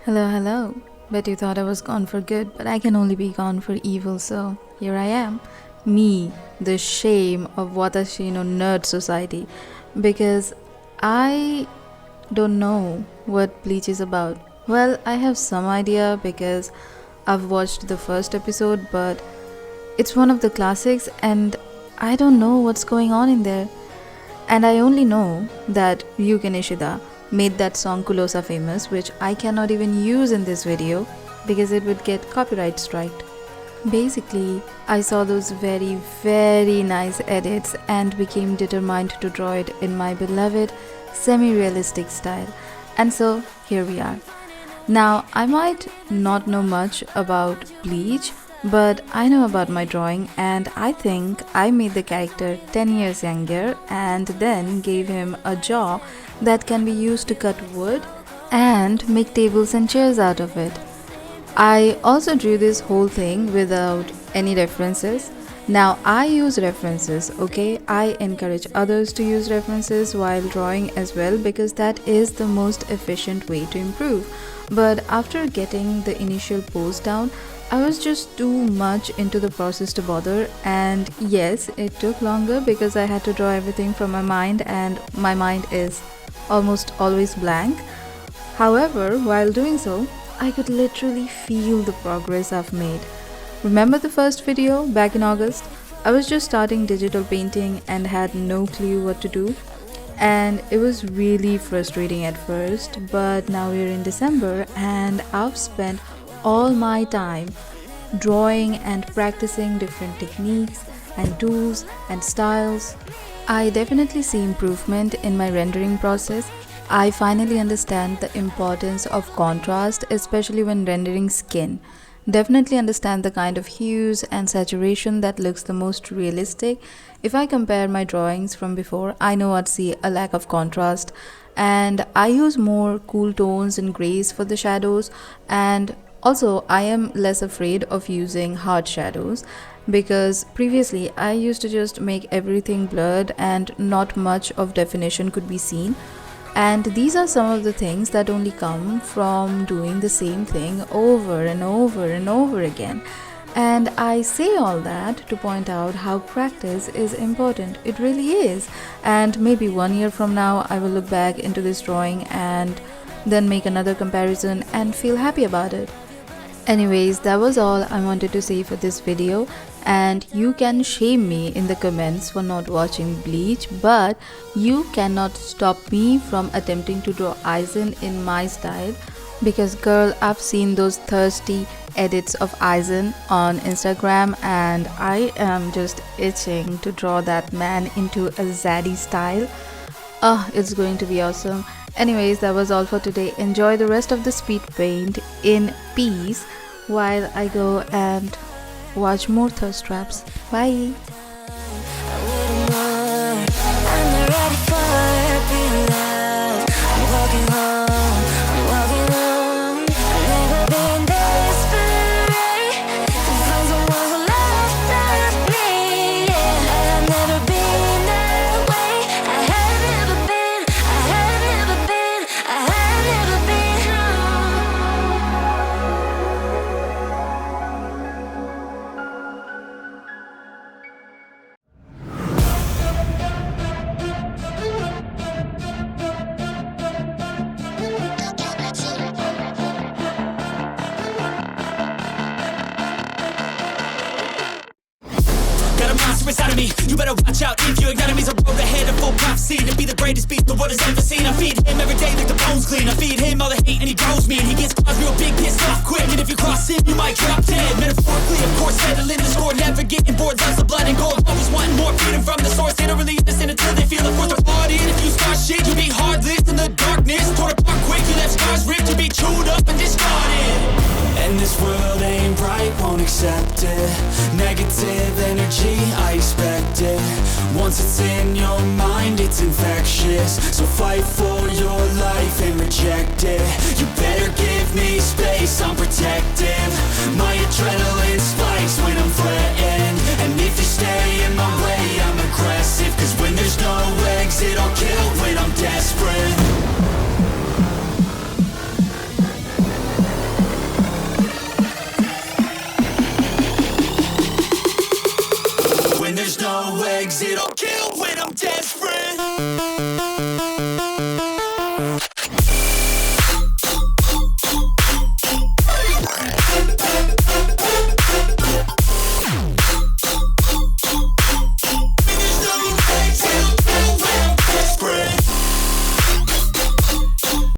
Hello, hello. Bet you thought I was gone for good, but I can only be gone for evil, so here I am. Me, the shame of Watashi no Nerd Society. Because I don't know what Bleach is about. Well, I have some idea because I've watched the first episode, but it's one of the classics and I don't know what's going on in there. And I only know that Ryuken Ishida made that song Kulosa famous, which I cannot even use in this video because it would get copyright striked. Basically, I saw those very nice edits and became determined to draw it in my beloved semi-realistic style. And so here we are. Now, I might not know much about Bleach, but I know about my drawing and I think I made the character 10 years younger and then gave him a jaw that can be used to cut wood and make tables and chairs out of it. I also drew this whole thing without any references. Now I use references, okay? I encourage others to use references while drawing as well because that is the most efficient way to improve. But after getting the initial pose down, I was just too much into the process to bother, and yes, it took longer because I had to draw everything from my mind and my mind is almost always blank. However, while doing so, I could literally feel the progress I've made. Remember the first video back in August? I was just starting digital painting and had no clue what to do. And it was really frustrating at first, but now we're in December and I've spent all my time drawing and practicing different techniques and tools and styles. I definitely see improvement in my rendering process. I finally understand the importance of contrast, especially when rendering skin. Definitely understand the kind of hues and saturation that looks the most realistic. If I compare my drawings from before, I know I'd see a lack of contrast, and I use more cool tones and grays for the shadows, and also I am less afraid of using hard shadows because previously I used to just make everything blurred and not much of definition could be seen. And these are some of the things that only come from doing the same thing over and over and over again. And I say all that to point out how practice is important. It really is. And maybe 1 year from now, I will look back into this drawing and then make another comparison and feel happy about it. Anyways, that was all I wanted to say for this video, and you can shame me in the comments for not watching Bleach, but you cannot stop me from attempting to draw Aizen in my style because girl, I've seen those thirsty edits of Aizen on Instagram and I am just itching to draw that man into a zaddy style. It's going to be awesome. Anyways, that was all for today. Enjoy the rest of the speed paint in peace while I go and watch more thirst traps. Bye. Got a monster inside of me, you better watch out. If your enemies are road ahead of full prophecy to be the greatest beast the world has ever seen. I feed him every day like the bones clean. I feed him all the hate and he grows me. And he gets claws real big, pissed off quick. And if you cross him, you might drop dead. Metaphorically, of course, settling the score. Never getting bored, loves of blood and gore. Always wanting more, freedom from the source. They don't really understand until they feel the force applaud in. If you start shit, you be heartless in the darkness. Torn apart quick, you left scars ripped. You be chewed up and discarded. And this world ain't right, won't accept it. Negative energy, I expect it. Once it's in your mind, it's infectious. So fight for your life and reject it. You better give me space, I'm protective. My adrenaline spikes when I'm threatened. And if you stay in my way,